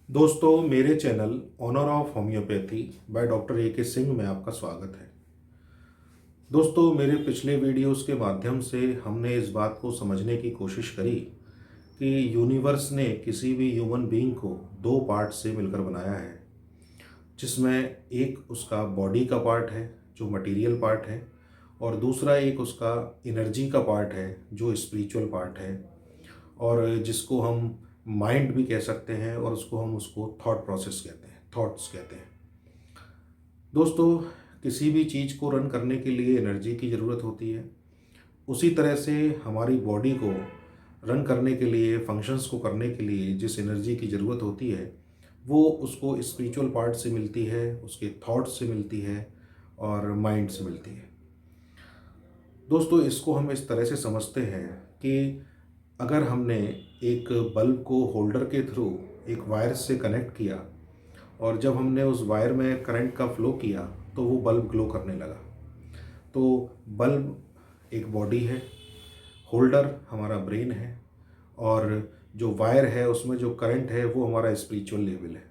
दोस्तों, मेरे channel honour of homeopathy by doctor A K Singh में आपका स्वागत है। दोस्तों, मेरे पिछले वीडियोस के माध्यम से हमने इस बात को समझने की कोशिश करी कि यूनिवर्स ने किसी भी ह्यूमन बीइंग को दो पार्ट से मिलकर बनाया है, जिसमें एक उसका बॉडी का पार्ट है जो मटेरियल पार्ट है, और दूसरा एक उसका एनर्जी का पार्ट है जो स्पिरिचुअल पार्ट है, और जिसको हम माइंड भी कह सकते हैं, और उसको थॉट प्रोसेस कहते हैं, थॉट्स कहते हैं। दोस्तों, किसी भी चीज़ को रन करने के लिए एनर्जी की ज़रूरत होती है। उसी तरह से हमारी बॉडी को रन करने के लिए, फंक्शंस को करने के लिए जिस एनर्जी की ज़रूरत होती है, वो उसको स्पिरिचुअल पार्ट से मिलती है, उसके थॉट्स से मिलती है और माइंड से मिलती है। दोस्तों, इसको हम इस तरह से समझते हैं कि अगर हमने एक बल्ब को होल्डर के थ्रू एक वायर से कनेक्ट किया, और जब हमने उस वायर में करंट का फ्लो किया तो वो बल्ब ग्लो करने लगा। तो बल्ब एक बॉडी है, होल्डर हमारा ब्रेन है, और जो वायर है उसमें जो करंट है वो हमारा स्पिरिचुअल लेवल है।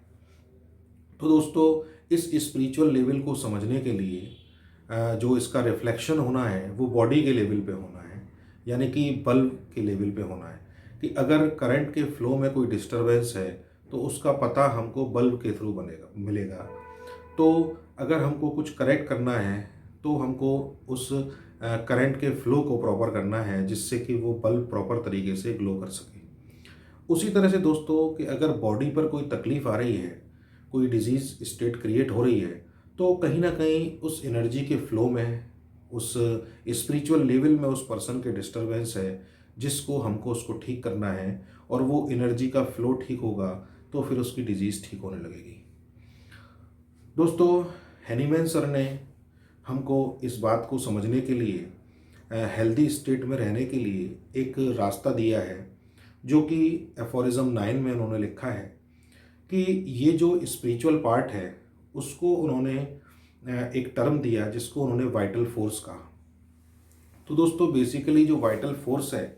तो दोस्तों, इस स्पिरिचुअल लेवल को समझने के लिए जो इसका रिफ्लेक्शन होना है वो बॉडी के लेवल पे होना है, यानी कि बल्ब के लेवल पे होना है। कि अगर करंट के फ्लो में कोई डिस्टरबेंस है तो उसका पता हमको बल्ब के थ्रू मिलेगा। तो अगर हमको कुछ करेक्ट करना है तो हमको उस करंट के फ्लो को प्रॉपर करना है, जिससे कि वो बल्ब प्रॉपर तरीके से ग्लो कर सके। उसी तरह से दोस्तों, कि अगर बॉडी पर कोई तकलीफ़ आ रही है, कोई डिजीज़ स्टेट क्रिएट हो रही है, तो कहीं ना कहीं उस एनर्जी के फ्लो में, उस स्पिरिचुअल लेवल में उस पर्सन के डिस्टरबेंस है, जिसको हमको उसको ठीक करना है। और वो एनर्जी का फ्लो ठीक होगा तो फिर उसकी डिजीज़ ठीक होने लगेगी। दोस्तों, हैनीमैन सर ने हमको इस बात को समझने के लिए, हेल्दी स्टेट में रहने के लिए एक रास्ता दिया है, जो कि एफोरिज्म 9 में उन्होंने लिखा है कि ये जो स्पिरिचुअल पार्ट है उसको उन्होंने एक टर्म दिया जिसको उन्होंने वाइटल फोर्स कहा। तो दोस्तों, बेसिकली जो वाइटल फोर्स है,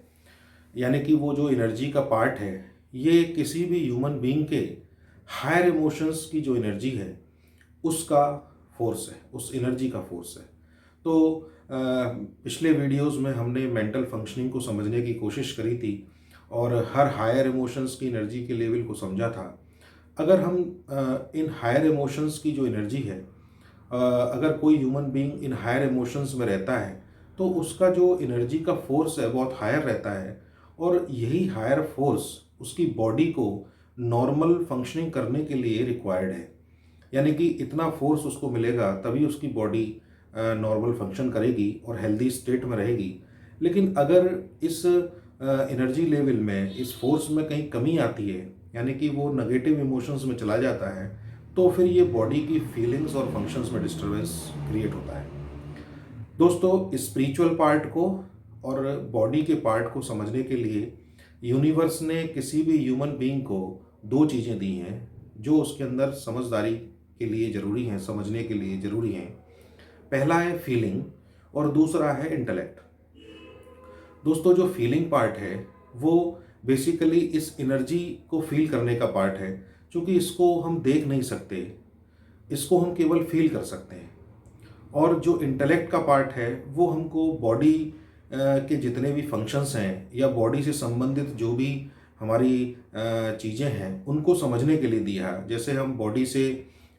यानी कि वो जो एनर्जी का पार्ट है, ये किसी भी ह्यूमन बीइंग के हायर इमोशंस की जो एनर्जी है उसका फोर्स है, उस एनर्जी का फोर्स है। तो पिछले वीडियोस में हमने मेंटल फंक्शनिंग को समझने की कोशिश करी थी और हर हायर इमोशंस की एनर्जी के लेवल को समझा था। अगर हम इन हायर इमोशंस की जो एनर्जी है, अगर कोई human being in higher emotions में रहता है तो उसका जो एनर्जी का फोर्स है बहुत हायर रहता है, और यही हायर फोर्स उसकी बॉडी को नॉर्मल फंक्शनिंग करने के लिए रिक्वायर्ड है। यानी कि इतना फोर्स उसको मिलेगा तभी उसकी बॉडी नॉर्मल फंक्शन करेगी और हेल्दी स्टेट में रहेगी। लेकिन अगर इस एनर्जी लेवल में, इस फोर्स में कहीं कमी आती है, यानी कि वो नेगेटिव इमोशंस में चला जाता है, तो फिर ये बॉडी की फीलिंग्स और फंक्शंस में डिस्टरबेंस क्रिएट होता है। दोस्तों, स्पिरिचुअल पार्ट को और बॉडी के पार्ट को समझने के लिए यूनिवर्स ने किसी भी ह्यूमन बीइंग को दो चीज़ें दी हैं जो उसके अंदर समझदारी के लिए ज़रूरी हैं, समझने के लिए ज़रूरी हैं। पहला है फीलिंग और दूसरा है इंटेलेक्ट। दोस्तों, जो फीलिंग पार्ट है वो बेसिकली इस एनर्जी को फील करने का पार्ट है, क्योंकि इसको हम देख नहीं सकते, इसको हम केवल फील कर सकते हैं। और जो इंटेलेक्ट का पार्ट है वो हमको बॉडी के जितने भी फंक्शंस हैं या बॉडी से संबंधित जो भी हमारी चीज़ें हैं उनको समझने के लिए दिया है। जैसे हम बॉडी से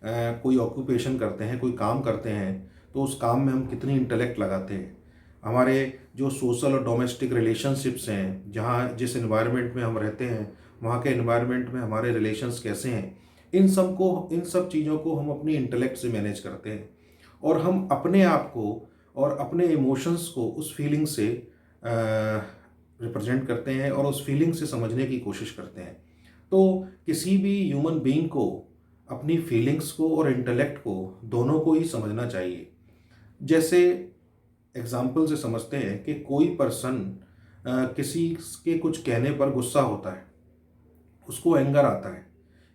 कोई ऑक्यूपेशन करते हैं, कोई काम करते हैं, तो उस काम में हम कितनी इंटेलेक्ट लगाते हैं। हमारे जो सोशल और डोमेस्टिक रिलेशनशिप्स हैं, जहाँ जिस एनवायरनमेंट में हम रहते हैं वहाँ के एनवायरनमेंट में हमारे रिलेशंस कैसे हैं, इन सब चीज़ों को हम अपनी इंटेलेक्ट से मैनेज करते हैं। और हम अपने आप को और अपने इमोशंस को उस फीलिंग से रिप्रेजेंट करते हैं और उस फीलिंग से समझने की कोशिश करते हैं। तो किसी भी ह्यूमन बीइंग को अपनी फीलिंग्स को और इंटेलेक्ट को दोनों को ही समझना चाहिए। जैसे एग्जाम्पल से समझते हैं कि कोई पर्सन किसी के कुछ कहने पर गुस्सा होता है, उसको एंगर आता है,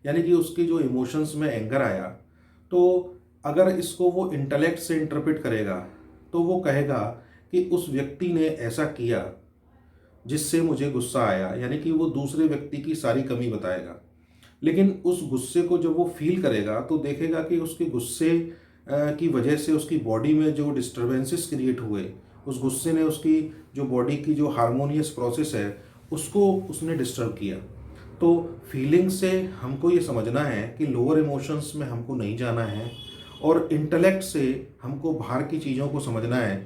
यानी कि उसके जो इमोशंस में एंगर आया, तो अगर इसको वो इंटेलेक्ट से इंटरप्रेट करेगा तो वो कहेगा कि उस व्यक्ति ने ऐसा किया जिससे मुझे गुस्सा आया, यानी कि वो दूसरे व्यक्ति की सारी कमी बताएगा। लेकिन उस गुस्से को जब वो फील करेगा तो देखेगा कि उसके गुस्से की वजह से उसकी बॉडी में जो डिस्टरबेंसेस क्रिएट हुए, उस गुस्से ने उसकी जो बॉडी की जो हार्मोनियस प्रोसेस है उसको उसने डिस्टर्ब किया। तो फीलिंग से हमको ये समझना है कि लोअर इमोशंस में हमको नहीं जाना है, और इंटेलेक्ट से हमको बाहर की चीज़ों को समझना है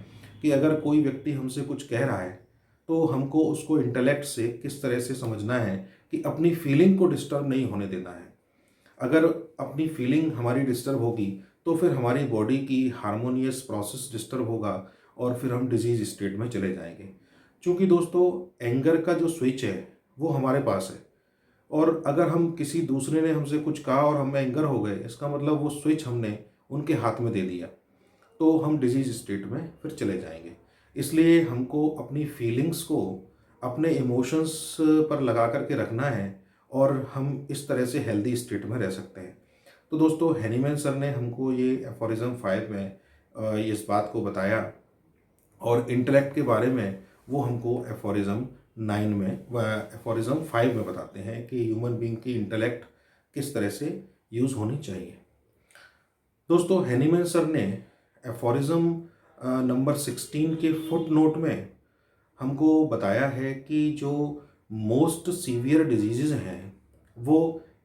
कि अगर कोई व्यक्ति हमसे कुछ कह रहा है तो हमको उसको इंटेलेक्ट से किस तरह से समझना है कि अपनी फीलिंग को डिस्टर्ब नहीं होने देना है। अगर अपनी फीलिंग हमारी डिस्टर्ब होगी तो फिर हमारी बॉडी की हार्मोनियस प्रोसेस डिस्टर्ब होगा और फिर हम डिजीज स्टेट में चले जाएंगे। क्योंकि दोस्तों एंगर का जो स्विच है वो हमारे पास है, और अगर हम किसी दूसरे ने हमसे कुछ कहा और हमें एंगर हो गए, इसका मतलब वो स्विच हमने उनके हाथ में दे दिया, तो हम डिजीज स्टेट में फिर चले जाएंगे। इसलिए हमको अपनी फीलिंग्स को अपने इमोशंस पर लगा करके रखना है और हम इस तरह से हेल्दी स्टेट में रह सकते हैं। तो दोस्तों हैनीमैन सर ने हमको ये एफोरिज्म 5 में इस बात को बताया, और इंटेलेक्ट के बारे में वो हमको एफोरिज्म 9 में व एफोरिज्म 5 में बताते हैं कि ह्यूमन बीइंग की इंटेलेक्ट किस तरह से यूज़ होनी चाहिए। दोस्तों हैनीमैन सर ने एफोरिज्म नंबर 16 के फुट नोट में हमको बताया है कि जो मोस्ट सीवियर डिजीज़ हैं वो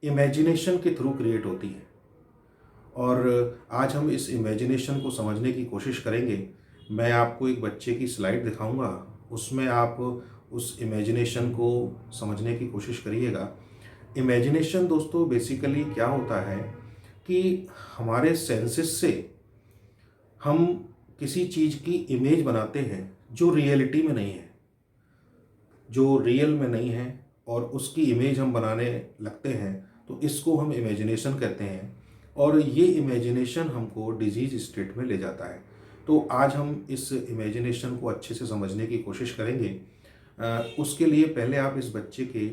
इमेजिनेशन के थ्रू क्रिएट होती है, और आज हम इस इमेजिनेशन को समझने की कोशिश करेंगे। मैं आपको एक बच्चे की स्लाइड दिखाऊंगा, उसमें आप उस इमेजिनेशन को समझने की कोशिश करिएगा। इमेजिनेशन दोस्तों बेसिकली क्या होता है कि हमारे सेंसेस से हम किसी चीज़ की इमेज बनाते हैं जो रियलिटी में नहीं है, जो रियल में नहीं है, और उसकी इमेज हम बनाने लगते हैं, तो इसको हम इमेजिनेशन कहते हैं। और ये इमेजिनेशन हमको डिजीज स्टेट में ले जाता है। तो आज हम इस इमेजिनेशन को अच्छे से समझने की कोशिश करेंगे। उसके लिए पहले आप इस बच्चे के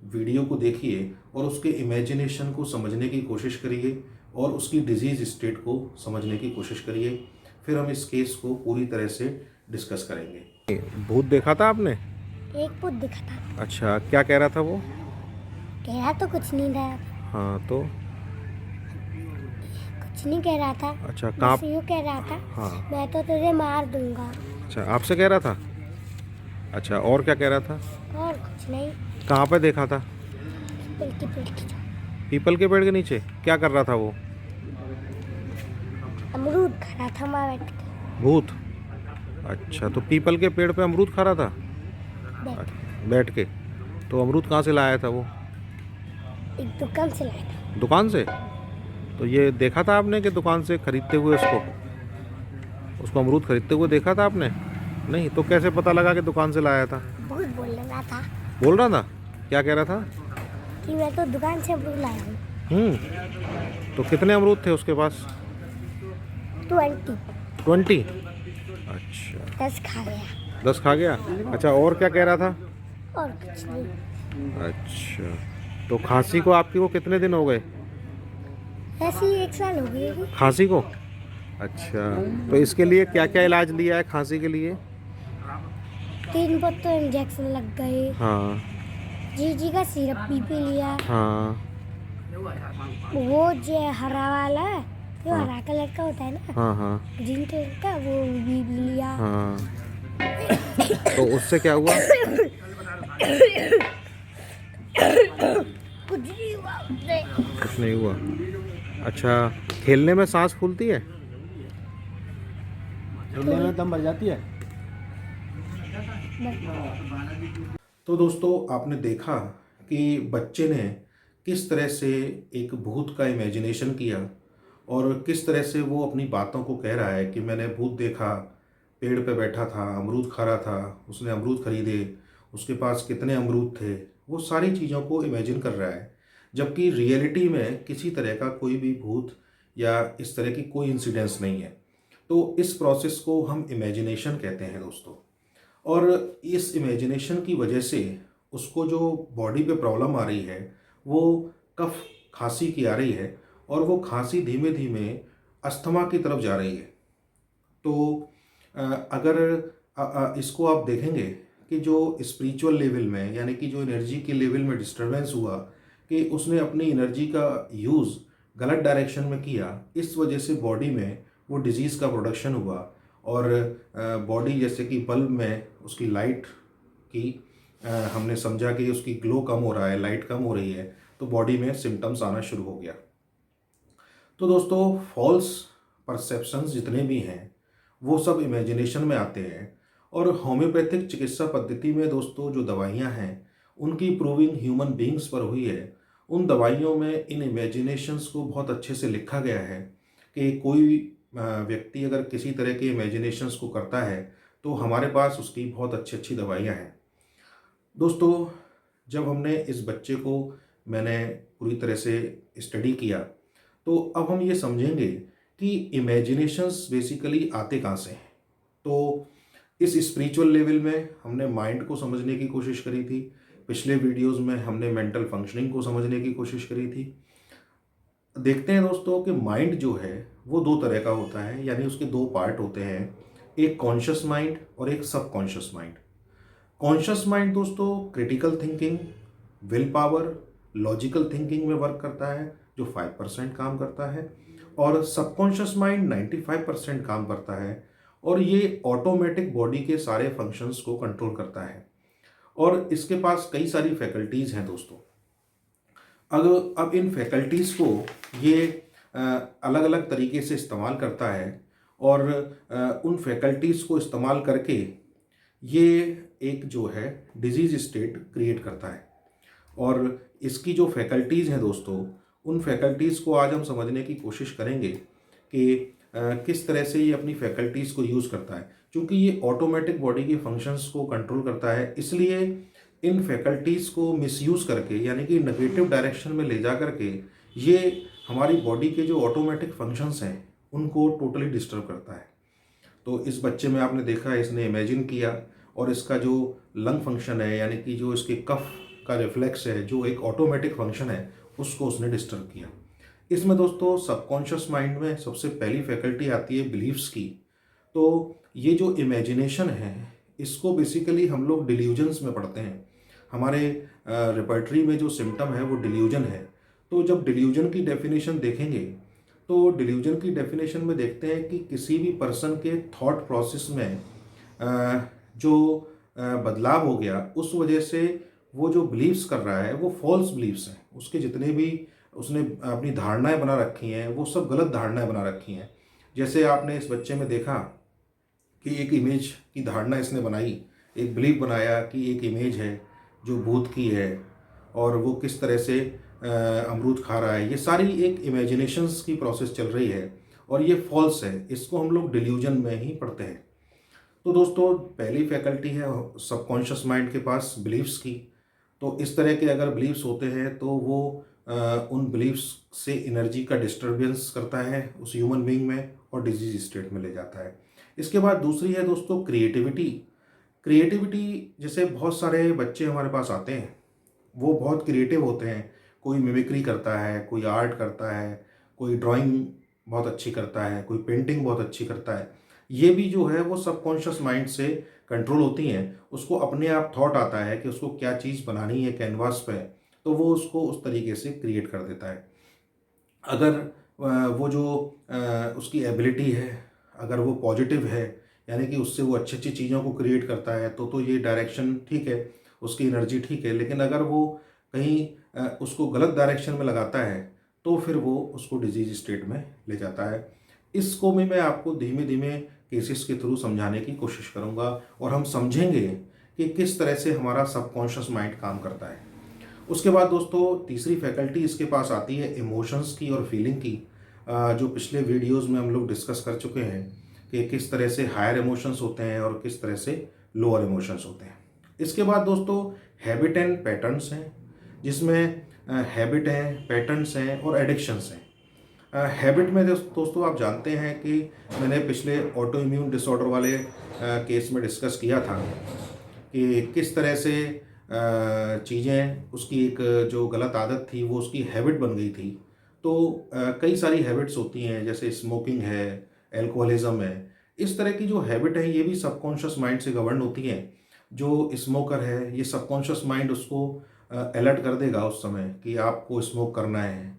वीडियो को देखिए और उसके इमेजिनेशन को समझने की कोशिश करिए और उसकी डिजीज स्टेट को समझने की कोशिश करिए। फिर हम इस केस को पूरी तरह से डिस्कस करेंगे। भूत देखा था आपने? एक भूत दिखा था। अच्छा, क्या कह रहा था वो? कह रहा तो कुछ नहीं था। हाँ तो कुछ नहीं कह रहा था। अच्छा, कहाँ? बस यूँ कह रहा था, हाँ। मैं तो तुझे मार दूंगा। अच्छा, आपसे कह रहा था? अच्छा, और क्या कह रहा था? और कुछ नहीं। कहाँ पे देखा था? पीपल की पीपल के पेड़ के नीचे क्या कर रहा था वो? अमरूद खा रहा था वहाँ बैठ के। भूत? अच्छा, तो पीपल के पेड़ पे अमरूद खा रहा था बैठ के? तो अमरूद कहाँ से लाया था वो? एक दुकान से लाया था। दुकान से? तो ये देखा था आपने कि दुकान से खरीदते हुए उसको अमरूद खरीदते हुए देखा था आपने? नहीं, तो कैसे पता लगा कि दुकान से लाया था? भूत बोल रहा था। बोल रहा था? क्या कह रहा था? कि मैं तो दुकान से अमरूद लाया हूँ। तो कितने अमरूद थे उसके पास? 20। अच्छा, 10 खा गया। 10 खा गया। अच्छा, और क्या कह रहा था? और कुछ नहीं। अच्छा, तो खांसी को आपकी को कितने दिन हो गए? ऐसे ही 1 साल हो गई होगी। खांसी को? अच्छा, तो इसके लिए क्या क्या इलाज लिया है खांसी के लिए? 3 बोतल इंजेक्शन लग गए। हाँ। जीजी का सिरप पी लिया। हाँ। वो जो हरा वाला है, जो हाँ। हरा कलर का होता है ना, हाँ। हाँ। ग्रीन कलर का, वो भी लिया। हाँ। तो उससे क्या हुआ? कुछ नहीं हुआ उससे। कुछ नहीं हुआ। अच्छा, खेलने में सांस फूलती है? खेलने में दम भर जाती है। तो दोस्तों आपने देखा कि बच्चे ने किस तरह से एक भूत का इमेजिनेशन किया और किस तरह से वो अपनी बातों को कह रहा है कि मैंने भूत देखा, पेड़ पे बैठा था, अमरूद खा रहा था, उसने अमरूद खरीदे, उसके पास कितने अमरूद थे, वो सारी चीज़ों को इमेजिन कर रहा है। जबकि रियलिटी में किसी तरह का कोई भी भूत या इस तरह की कोई इंसिडेंस नहीं है। तो इस प्रोसेस को हम इमेजिनेशन कहते हैं दोस्तों। और इस इमेजिनेशन की वजह से उसको जो बॉडी पे प्रॉब्लम आ रही है वो कफ खांसी की आ रही है, और वो खांसी धीमे धीमे अस्थमा की तरफ जा रही है। तो अगर इसको आप देखेंगे कि जो स्पिरिचुअल लेवल में, यानी कि जो एनर्जी के लेवल में डिस्टरबेंस हुआ कि उसने अपनी एनर्जी का यूज़ गलत डायरेक्शन में किया, इस वजह से बॉडी में वो डिजीज़ का प्रोडक्शन हुआ और बॉडी जैसे कि बल्ब में उसकी लाइट की हमने समझा कि उसकी ग्लो कम हो रहा है, लाइट कम हो रही है, तो बॉडी में सिम्टम्स आना शुरू हो गया। तो दोस्तों फॉल्स परसेप्शंस जितने भी हैं वो सब इमेजिनेशन में आते हैं और होम्योपैथिक चिकित्सा पद्धति में दोस्तों जो दवाइयाँ हैं उनकी प्रूविंग ह्यूमन बींग्स पर हुई है। उन दवाइयों में इन इमेजिनेशंस को बहुत अच्छे से लिखा गया है कि कोई व्यक्ति अगर किसी तरह के इमेजिनेशंस को करता है तो हमारे पास उसकी बहुत अच्छी अच्छी दवाइयाँ हैं। दोस्तों जब हमने इस बच्चे को मैंने पूरी तरह से स्टडी किया तो अब हम ये समझेंगे कि इमेजिनेशंस बेसिकली आते कहाँ से हैं। तो इस स्पिरिचुअल लेवल में हमने माइंड को समझने की कोशिश करी थी, पिछले वीडियोस में हमने मेंटल फंक्शनिंग को समझने की कोशिश करी थी। देखते हैं दोस्तों कि माइंड जो है वो दो तरह का होता है, यानी उसके दो पार्ट होते हैं, एक कॉन्शियस माइंड और एक सबकॉन्शियस माइंड। कॉन्शियस माइंड दोस्तों critical thinking, will power, logical thinking में वर्क करता है जो 5% काम करता है, और सबकॉन्शियस माइंड 95% काम करता है और ये ऑटोमेटिक बॉडी के सारे फंक्शंस को कंट्रोल करता है और इसके पास कई सारी फैकल्टीज़ हैं दोस्तों। अब इन फैकल्टीज़ को ये अलग अलग तरीके से इस्तेमाल करता है और उन फैकल्टीज़ को इस्तेमाल करके ये एक जो है डिजीज़ स्टेट क्रिएट करता है। और इसकी जो फैकल्टीज़ हैं दोस्तों, उन फैकल्टीज़ को आज हम समझने की कोशिश करेंगे कि किस तरह से ये अपनी फैकल्टीज़ को यूज़ करता है। क्योंकि ये ऑटोमेटिक बॉडी के फंक्शंस को कंट्रोल करता है, इसलिए इन फैकल्टीज़ को मिसयूज़ करके यानी कि नेगेटिव डायरेक्शन में ले जा करके ये हमारी बॉडी के जो ऑटोमेटिक फंक्शंस हैं उनको टोटली डिस्टर्ब करता है। तो इस बच्चे में आपने देखा, इसने इमेजिन किया और इसका जो लंग फंक्शन है यानी कि जो इसके कफ का रिफ्लेक्स है, जो एक ऑटोमेटिक फंक्शन है, उसको उसने डिस्टर्ब किया। इसमें दोस्तों सबकॉन्शियस माइंड में सबसे पहली फैकल्टी आती है बिलीव्स की। तो ये जो इमेजिनेशन है इसको बेसिकली हम लोग डिल्यूजन्स में पढ़ते हैं। हमारे रिपर्टरी में जो सिम्टम है वो डिल्यूजन है। तो जब डिल्यूजन की डेफिनेशन देखेंगे तो डिल्यूजन की डेफिनेशन में देखते हैं कि किसी भी पर्सन के थॉट प्रोसेस में जो बदलाव हो गया उस वजह से वो जो बिलीव्स कर रहा है वो फॉल्स बिलीव्स हैं। उसके जितने भी उसने अपनी धारणाएं बना रखी हैं वो सब गलत धारणाएं बना रखी हैं। जैसे आपने इस बच्चे में देखा कि एक इमेज की धारणा इसने बनाई, एक बिलीव बनाया कि एक इमेज है जो भूत की है और वो किस तरह से अमरूद खा रहा है। ये सारी एक इमेजिनेशंस की प्रोसेस चल रही है और ये फॉल्स है। इसको हम लोग डिल्यूजन में ही पढ़ते हैं। तो दोस्तों पहली फैकल्टी है सबकॉन्शियस माइंड के पास बिलीव्स की। तो इस तरह के अगर बिलीव्स होते हैं तो वो उन बिलीव्स से एनर्जी का डिस्टर्बेंस करता है उस ह्यूमन बीइंग में और डिजीज स्टेट में ले जाता है। इसके बाद दूसरी है दोस्तों क्रिएटिविटी। जैसे बहुत सारे बच्चे हमारे पास आते हैं, वो बहुत क्रिएटिव होते हैं। कोई मिमिक्री करता है, कोई आर्ट करता है, कोई ड्राइंग बहुत अच्छी करता है, कोई पेंटिंग बहुत अच्छी करता है। ये भी जो है वो सबकॉन्शियस माइंड से कंट्रोल होती हैं। उसको अपने आप थॉट आता है कि उसको क्या चीज़ बनानी है कैनवास पे, तो वो उसको उस तरीके से क्रिएट कर देता है। अगर वो जो उसकी एबिलिटी है अगर वो पॉजिटिव है यानी कि उससे वो अच्छी अच्छी चीज़ों को क्रिएट करता है तो ये डायरेक्शन ठीक है, उसकी एनर्जी ठीक है। लेकिन अगर वो कहीं उसको गलत डायरेक्शन में लगाता है तो फिर वो उसको डिजीज स्टेट में ले जाता है। इसको भी मैं आपको धीमे धीमे केसेस के थ्रू समझाने की कोशिश करूँगा और हम समझेंगे कि किस तरह से हमारा सबकॉन्शियस माइंड काम करता है। उसके बाद दोस्तों तीसरी फैकल्टी इसके पास आती है इमोशंस की और फीलिंग की, जो पिछले वीडियोस में हम लोग डिस्कस कर चुके हैं कि किस तरह से हायर इमोशंस होते हैं और किस तरह से लोअर इमोशंस होते हैं। इसके बाद दोस्तों हैबिट एंड पैटर्न्स हैं, जिसमें हैबिट हैं, पैटर्न्स हैं और एडिक्शंस हैं। हैबिट में दोस्तों आप जानते हैं कि मैंने पिछले ऑटो इम्यून डिसऑर्डर वाले केस में डिस्कस किया था कि किस तरह से चीज़ें उसकी एक जो गलत आदत थी वो उसकी हैबिट बन गई थी। तो कई सारी हैबिट्स होती हैं, जैसे स्मोकिंग है, एल्कोहलिज्म है। इस तरह की जो हैबिट है ये भी सबकॉन्शियस माइंड से गवर्न होती हैं। जो स्मोकर है ये सबकॉन्शियस माइंड उसको अलर्ट कर देगा उस समय कि आपको स्मोक करना है।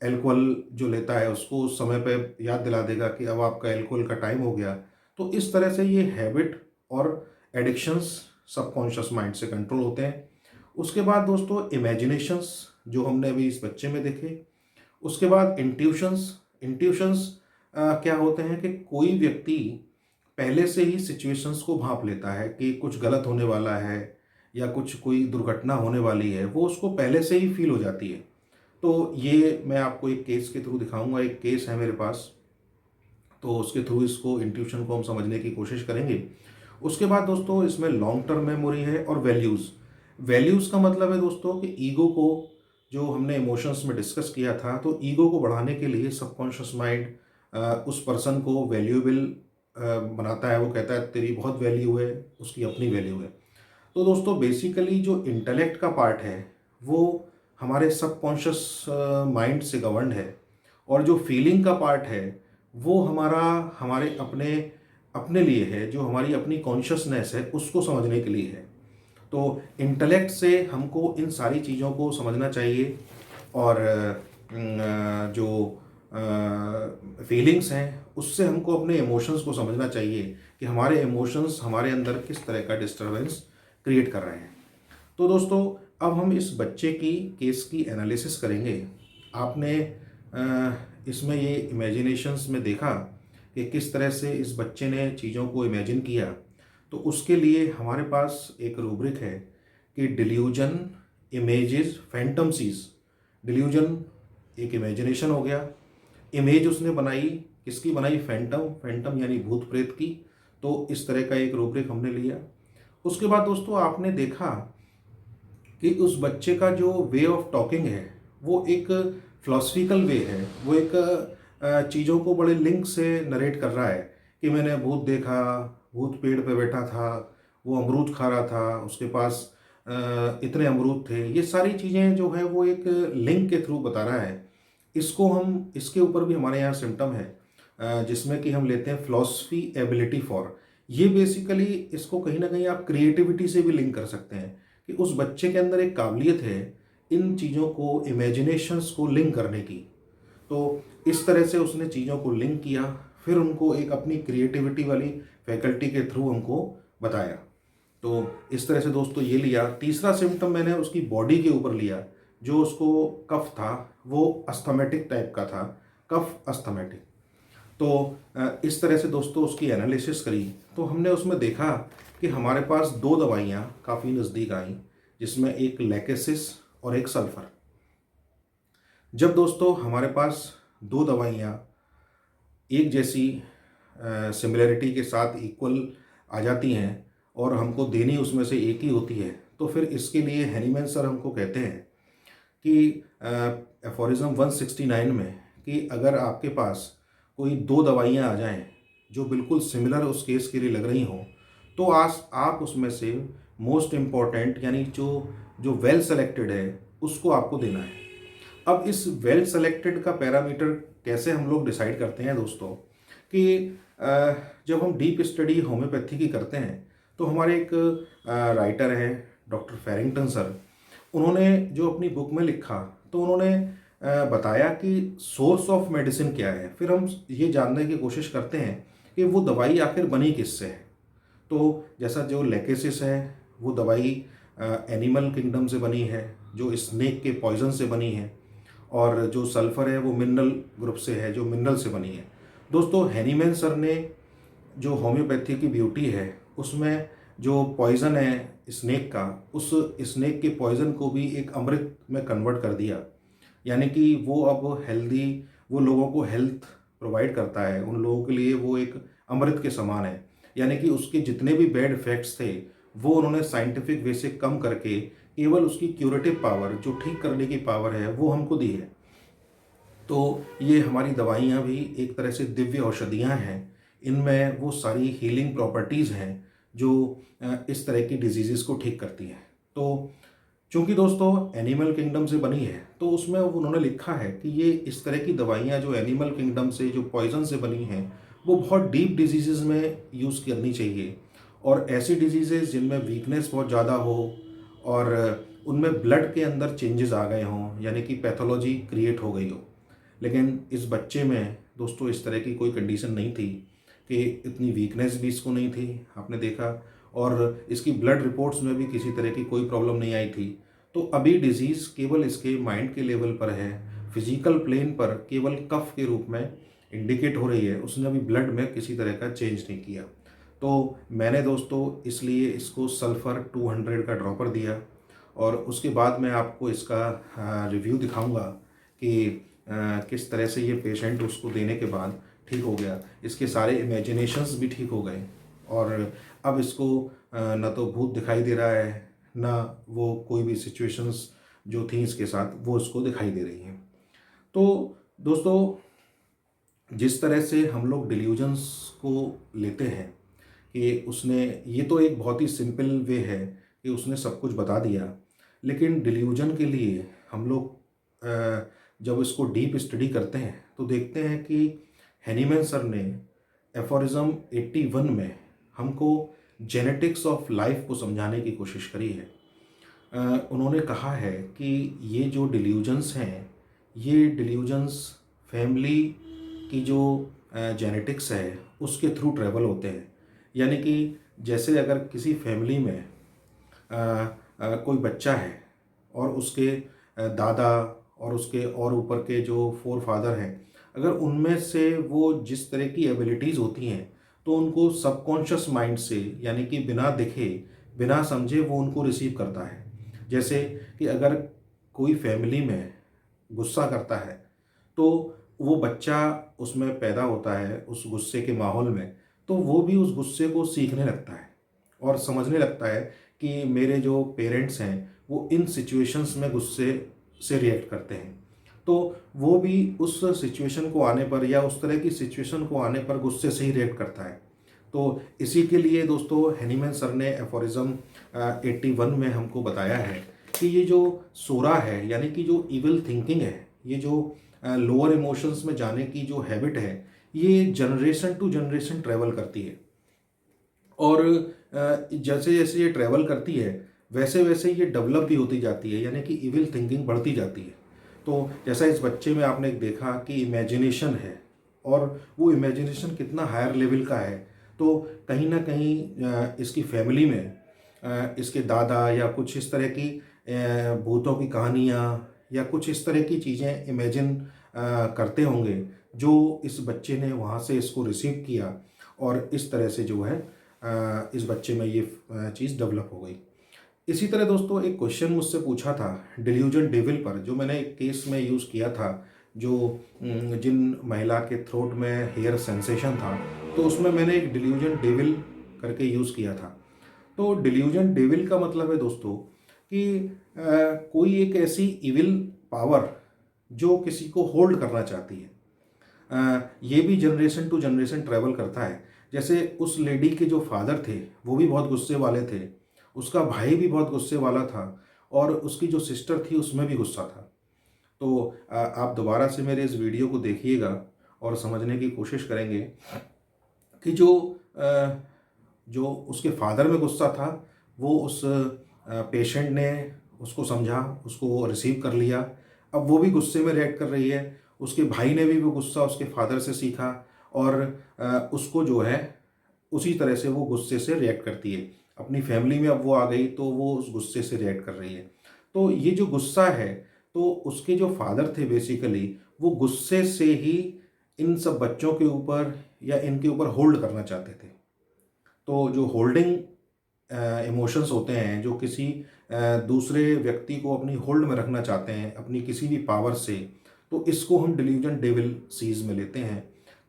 अल्कोहल जो लेता है उसको उस समय पे याद दिला देगा कि अब आपका अल्कोहल का टाइम हो गया। तो इस तरह से ये हैबिट और एडिक्शंस सबकॉन्शियस माइंड से कंट्रोल होते हैं। उसके बाद दोस्तों इमेजिनेशंस जो हमने अभी इस बच्चे में देखे। उसके बाद इंट्यूशंस। इंट्यूशंस क्या होते हैं कि कोई व्यक्ति पहले से ही सिचुएशंस को भांप लेता है कि कुछ गलत होने वाला है या कोई दुर्घटना होने वाली है, वो उसको पहले से ही फील हो जाती है। तो ये मैं आपको एक केस के थ्रू दिखाऊंगा। एक केस है मेरे पास, तो उसके थ्रू इसको इंट्यूशन को हम समझने की कोशिश करेंगे। उसके बाद दोस्तों इसमें लॉन्ग टर्म मेमोरी है और वैल्यूज़। वैल्यूज़ का मतलब है दोस्तों कि ईगो को, जो हमने इमोशंस में डिस्कस किया था, तो ईगो को बढ़ाने के लिए सबकॉन्शियस माइंड उस पर्सन को वैल्यूएबल बनाता है। वो कहता है तेरी बहुत वैल्यू है, उसकी अपनी वैल्यू है। तो दोस्तों बेसिकली जो इंटेलेक्ट का पार्ट है वो हमारे सबकॉन्शियस माइंड से गवर्नड है, और जो फीलिंग का पार्ट है वो हमारे अपने अपने लिए है, जो हमारी अपनी कॉन्शियसनेस है उसको समझने के लिए है। तो इंटेलेक्ट से हमको इन सारी चीज़ों को समझना चाहिए, और जो फीलिंग्स हैं उससे हमको अपने इमोशंस को समझना चाहिए कि हमारे इमोशंस हमारे अंदर किस तरह का डिस्टरबेंस क्रिएट कर रहे हैं। तो दोस्तों अब हम इस बच्चे की केस की एनालिसिस करेंगे। आपने इसमें ये इमेजिनेशंस में देखा कि किस तरह से इस बच्चे ने चीज़ों को इमेजिन किया। तो उसके लिए हमारे पास एक रूब्रिक है कि डिल्यूजन, इमेजेस, फैंटमसीज। डिल्यूजन एक इमेजिनेशन हो गया, इमेज उसने बनाई, किसकी बनाई? फैंटम। फैंटम यानी भूत प्रेत की। तो इस तरह का एक रूब्रिक हमने लिया। उसके बाद दोस्तों आपने देखा कि उस बच्चे का जो वे ऑफ टॉकिंग है वो एक फिलोसफिकल वे है। वो एक चीज़ों को बड़े लिंक से नरेट कर रहा है कि मैंने भूत देखा, भूत पेड़ पे बैठा था, वो अमरूद खा रहा था, उसके पास इतने अमरूद थे। ये सारी चीज़ें जो है वो एक लिंक के थ्रू बता रहा है। इसके ऊपर भी हमारे यहाँ सिम्टम है जिसमें कि हम लेते हैं फिलॉसफी एबिलिटी फॉर। ये बेसिकली इसको कहीं ना कहीं आप क्रिएटिविटी से भी लिंक कर सकते हैं कि उस बच्चे के अंदर एक काबिलियत है इन चीज़ों को, इमेजिनेशंस को लिंक करने की। तो इस तरह से उसने चीज़ों को लिंक किया, फिर उनको एक अपनी क्रिएटिविटी वाली फैकल्टी के थ्रू हमको बताया। तो इस तरह से दोस्तों ये लिया। तीसरा सिम्टम मैंने उसकी बॉडी के ऊपर लिया। जो उसको कफ था वो अस्थमेटिक टाइप का था, कफ अस्थमेटिक। तो इस तरह से दोस्तों उसकी एनालिसिस करी तो हमने उसमें देखा कि हमारे पास दो दवाइयाँ काफ़ी नज़दीक आई, जिसमें एक लैकेसिस और एक सल्फ़र। जब दोस्तों हमारे पास दो दवाइयाँ एक जैसी सिमिलरिटी के साथ इक्वल आ जाती हैं और हमको देनी उसमें से एक ही होती है, तो फिर इसके लिए हैनीमैन सर हमको कहते हैं कि एफोरिज्म 169 में कि अगर आपके पास कोई दो दवाइयाँ आ जाएं जो बिल्कुल सिमिलर उस केस के लिए लग रही हों, तो आप उसमें से मोस्ट इम्पॉर्टेंट यानी जो वेल सेलेक्टेड है उसको आपको देना है। अब इस वेल सेलेक्टेड का पैरामीटर कैसे हम लोग डिसाइड करते हैं दोस्तों, कि जब हम डीप स्टडी होम्योपैथी की करते हैं तो हमारे एक राइटर हैं डॉक्टर फेरिंगटन सर, उन्होंने जो अपनी बुक में लिखा तो उन्होंने बताया कि सोर्स ऑफ मेडिसिन क्या है। फिर हम ये जानने की कोशिश करते हैं कि वो दवाई आखिर बनी किससे है। तो जैसा जो लेकेसिस है वो दवाई एनिमल किंगडम से बनी है, जो स्नेक के पॉइजन से बनी है, और जो सल्फ़र है वो मिनरल ग्रुप से है, जो मिनरल से बनी है। दोस्तों हैनीमैन सर ने जो होम्योपैथी की ब्यूटी है उसमें जो पॉइज़न है स्नेक का, उस स्नेक के पॉइज़न को भी एक अमृत में कन्वर्ट कर दिया। यानी कि वो अब हेल्दी, वो लोगों को हेल्थ प्रोवाइड करता है, उन लोगों के लिए वो एक अमृत के समान है। यानी कि उसके जितने भी बैड इफेक्ट्स थे वो उन्होंने साइंटिफिक वे से कम करके केवल उसकी क्यूरेटिव पावर, जो ठीक करने की पावर है, वो हमको दी है। तो ये हमारी दवाइयाँ भी एक तरह से दिव्य औषधियाँ हैं। इनमें वो सारी हीलिंग प्रॉपर्टीज़ हैं जो इस तरह की डिजीज़ को ठीक करती हैं। तो चूँकि दोस्तों एनिमल किंगडम से बनी है तो उसमें उन्होंने लिखा है कि ये इस तरह की दवाइयाँ जो एनिमल किंगडम से, जो पॉइजन से बनी हैं, वो बहुत डीप डिजीज़ में यूज़ करनी चाहिए। और ऐसी डिजीज़ जिनमें वीकनेस बहुत ज़्यादा हो और उनमें ब्लड के अंदर चेंजेस आ गए हों, यानी कि पैथोलॉजी क्रिएट हो गई हो। लेकिन इस बच्चे में दोस्तों इस तरह की कोई कंडीशन नहीं थी, कि इतनी वीकनेस भी इसको नहीं थी, आपने देखा, और इसकी ब्लड रिपोर्ट्स में भी किसी तरह की कोई प्रॉब्लम नहीं आई थी। तो अभी डिजीज़ केवल इसके माइंड के लेवल पर है, फिजिकल प्लेन पर केवल कफ के रूप में इंडिकेट हो रही है, उसने अभी ब्लड में किसी तरह का चेंज नहीं किया। तो मैंने दोस्तों इसलिए इसको सल्फ़र 200 का ड्रॉपर दिया, और उसके बाद मैं आपको इसका रिव्यू दिखाऊंगा कि किस तरह से ये पेशेंट उसको देने के बाद ठीक हो गया, इसके सारे इमेजिनेशंस भी ठीक हो गए, और अब इसको न तो भूत दिखाई दे रहा है, ना वो कोई भी सिचुएशंस जो थी इसके साथ वो उसको दिखाई दे रही हैं। तो दोस्तों जिस तरह से हम लोग डिल्यूजन्स को लेते हैं कि उसने, ये तो एक बहुत ही सिंपल वे है कि उसने सब कुछ बता दिया, लेकिन डिल्यूजन के लिए हम लोग जब इसको डीप स्टडी करते हैं तो देखते हैं कि हैनीमैन सर ने एफोरिज्म 81 में हमको जेनेटिक्स ऑफ लाइफ को समझाने की कोशिश करी है। उन्होंने कहा है कि ये जो डिल्यूजन्स हैं, ये डिल्यूजन्स फैमिली की जो जेनेटिक्स है उसके थ्रू ट्रैवल होते हैं। यानी कि जैसे अगर किसी फैमिली में कोई बच्चा है और उसके दादा और उसके और ऊपर के जो फोर फादर हैं, अगर उनमें से वो जिस तरह की एबिलिटीज़ होती हैं तो उनको सबकॉन्शियस माइंड से, यानी कि बिना देखे बिना समझे वो उनको रिसीव करता है। जैसे कि अगर कोई फैमिली में गुस्सा करता है तो वो बच्चा उसमें पैदा होता है उस गुस्से के माहौल में, तो वो भी उस गुस्से को सीखने लगता है और समझने लगता है कि मेरे जो पेरेंट्स हैं वो इन सिचुएशंस में गुस्से से रिएक्ट करते हैं, तो वो भी उस सिचुएशन को आने पर या उस तरह की सिचुएशन को आने पर गुस्से से ही रिएक्ट करता है। तो इसी के लिए दोस्तों हैनीमैन सर ने एफोरिज्म 81 में हमको बताया है कि ये जो सोरा है, यानी कि जो इविल थिंकिंग है, ये जो लोअर इमोशंस में जाने की जो हैबिट है, ये जनरेशन टू जनरेशन ट्रैवल करती है, और जैसे जैसे ये ट्रैवल करती है वैसे वैसे ये डेवलप भी होती जाती है, यानी कि इविल थिंकिंग बढ़ती जाती है। तो जैसा इस बच्चे में आपने देखा कि इमेजिनेशन है, और वो इमेजिनेशन कितना हायर लेवल का है, तो कहीं ना कहीं इसकी फैमिली में इसके दादा या कुछ इस तरह की भूतों की कहानियाँ या कुछ इस तरह की चीज़ें इमेजिन करते होंगे, जो इस बच्चे ने वहाँ से इसको रिसीव किया, और इस तरह से जो है इस बच्चे में ये चीज़ डेवलप हो गई। इसी तरह दोस्तों एक क्वेश्चन मुझसे पूछा था डिल्यूजन डेविल पर, जो मैंने एक केस में यूज़ किया था, जो जिन महिला के थ्रोट में हेयर सेंसेशन था, तो उसमें मैंने एक डिल्यूजन डेविल करके यूज़ किया था। तो डिल्यूजन डेविल का मतलब है दोस्तों कि कोई एक ऐसी इविल पावर जो किसी को होल्ड करना चाहती है, ये भी जनरेशन टू जनरेशन ट्रैवल करता है। जैसे उस लेडी के जो फादर थे वो भी बहुत गुस्से वाले थे, उसका भाई भी बहुत गुस्से वाला था, और उसकी जो सिस्टर थी उसमें भी गुस्सा था। तो आप दोबारा से मेरे इस वीडियो को देखिएगा और समझने की कोशिश करेंगे कि जो उसके फादर में गुस्सा था वो उस पेशेंट ने उसको समझा, उसको रिसीव कर लिया, अब वो भी गुस्से में रिएक्ट कर रही है। उसके भाई ने भी वो गुस्सा उसके फादर से सीखा, और उसको जो है उसी तरह से वो गुस्से से रिएक्ट करती है। अपनी फैमिली में अब वो आ गई तो वो उस गुस्से से रिएक्ट कर रही है। तो ये जो गुस्सा है, तो उसके जो फादर थे बेसिकली वो गुस्से से ही इन सब बच्चों के ऊपर या इनके ऊपर होल्ड करना चाहते थे। तो जो होल्डिंग इमोशंस होते हैं, जो किसी दूसरे व्यक्ति को अपनी होल्ड में रखना चाहते हैं अपनी किसी भी पावर से, तो इसको हम डिल्यूजन डेविल सीज में लेते हैं।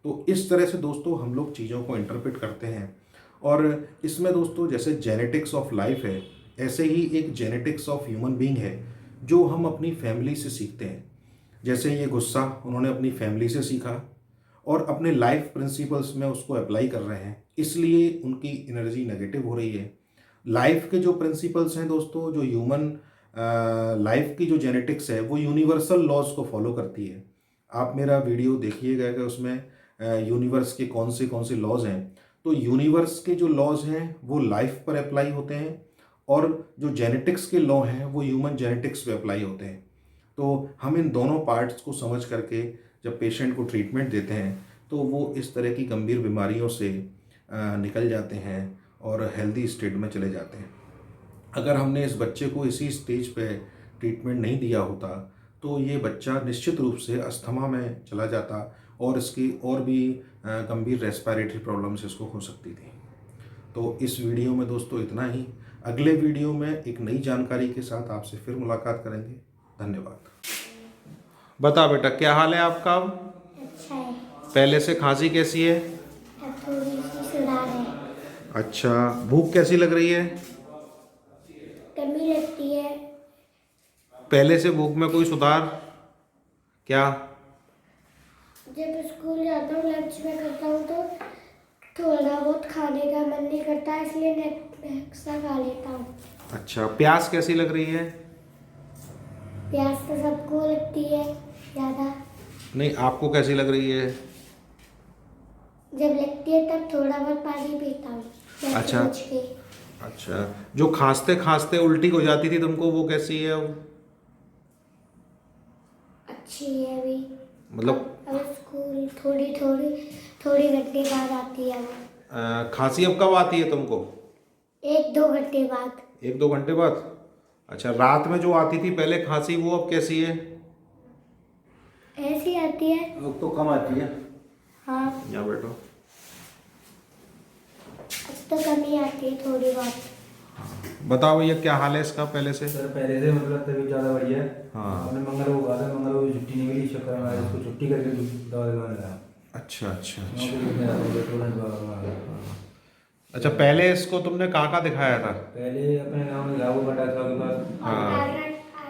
तो इस तरह से दोस्तों हम लोग चीज़ों को इंटरप्रेट करते हैं, और इसमें दोस्तों जैसे जेनेटिक्स ऑफ लाइफ है, ऐसे ही एक जेनेटिक्स ऑफ ह्यूमन बीइंग है जो हम अपनी फैमिली से सीखते हैं। जैसे ये गुस्सा उन्होंने अपनी फैमिली से सीखा और अपने लाइफ प्रिंसिपल्स में उसको अप्लाई कर रहे हैं, इसलिए उनकी एनर्जी नेगेटिव हो रही है। लाइफ के जो प्रिंसिपल्स हैं दोस्तों, जो ह्यूमन लाइफ की जो जेनेटिक्स है वो यूनिवर्सल लॉज को फॉलो करती है। आप मेरा वीडियो देखिएगा कि उसमें यूनिवर्स के कौन से लॉज हैं, तो यूनिवर्स के जो लॉज हैं वो लाइफ पर अप्लाई होते हैं, और जो जेनेटिक्स के लॉ हैं वो ह्यूमन जेनेटिक्स पे अप्लाई होते हैं। तो हम इन दोनों पार्ट्स को समझ करके जब पेशेंट को ट्रीटमेंट देते हैं तो वो इस तरह की गंभीर बीमारियों से निकल जाते हैं और हेल्दी स्टेट में चले जाते हैं। अगर हमने इस बच्चे को इसी स्टेज पे ट्रीटमेंट नहीं दिया होता तो ये बच्चा निश्चित रूप से अस्थमा में चला जाता और इसकी और भी गंभीर रेस्पिरेटरी प्रॉब्लम्स इसको हो सकती थी। तो इस वीडियो में दोस्तों इतना ही। अगले वीडियो में एक नई जानकारी के साथ आपसे फिर मुलाकात करेंगे। धन्यवाद। बता बेटा, क्या हाल है आपका अब? अच्छा है। पहले से खांसी कैसी है? अब थोड़ी सी सुधार है। अच्छा, भूख कैसी लग रही है? कमी लगती है। पहले से भूख में कोई सुधार? क्या? जब स्कूल जाता हूँ लंच में करता हूँ तो थोड़ा बहुत खाने का मन नहीं करता, इसलिए एक्स्ट्रा खा लेता हूँ। अच्छा, प्यास कैसी लग रही है? प्यास तो सबको लगती है ज़्यादा। नहीं, आपको कैसी लग रही है? जब लगती है तब थोड़ा बहुत पानी पीता हूँ। अच्छा। सोच के। अच्छा, जो खांसते खांसते उल्टी हो जाती थी तुमको, वो कैसी है अब? अच्छी है अभी। मतलब अब स्कूल थोड़ी घंटे बाद आती है वो। खांसी अब कब आती है तुमको? 1-2 घंटे बाद। 1-2 घंटे बाद? अच्छा, रात में जो आती थी पहले खांसी, वो अब कैसी है? ऐसी आती है। अब तो कम आती है। हाँ, यहाँ बैठो। अब तो कमी आती है थोड़ी बहुत। बताओ भैया, क्या हाल है इसका पहले से? सर पहले से मतलब तबीयत ज़्यादा बढ़िया है। हाँ। हमने मंगल को कहा था, मंगल को छुट्टी नहीं मिली, चक्कर में आया, इसको छुट्टी करके दवा दिलवाने लगा। अच्छा अच्छा नौकरी अच्छा। करने लगा, तो तुरंत दवा दिलवाने लगा। अच्छा, पहले इसको तुमने कहाँ दिखाया था? पहले अपने गाँव में घाव बटा था के पास, हाँ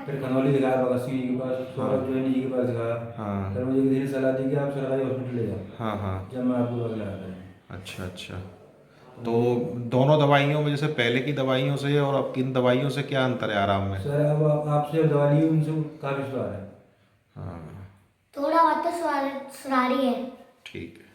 फिर खनौली दिखाया, भगत सिंह जी के पास, सौरभ जैन जी के पास दिखाया। हाँ फिर मुझे किसी ने सलाह दी कि आप सरकारी हॉस्पिटल ले जाओ। हाँ हाँ। जब मैं आपको दवा दिलाया था। अच्छा अच्छा। तो दोनों दवाइयों में, जैसे पहले की दवाइयों से और अब की इन दवाइयों से क्या अंतर है आराम में? सर अब आपसे दवा ली, उनसे काफ़ी सुधार है। हाँ, थोड़ा बहुत तो सुधारी है। ठीक है।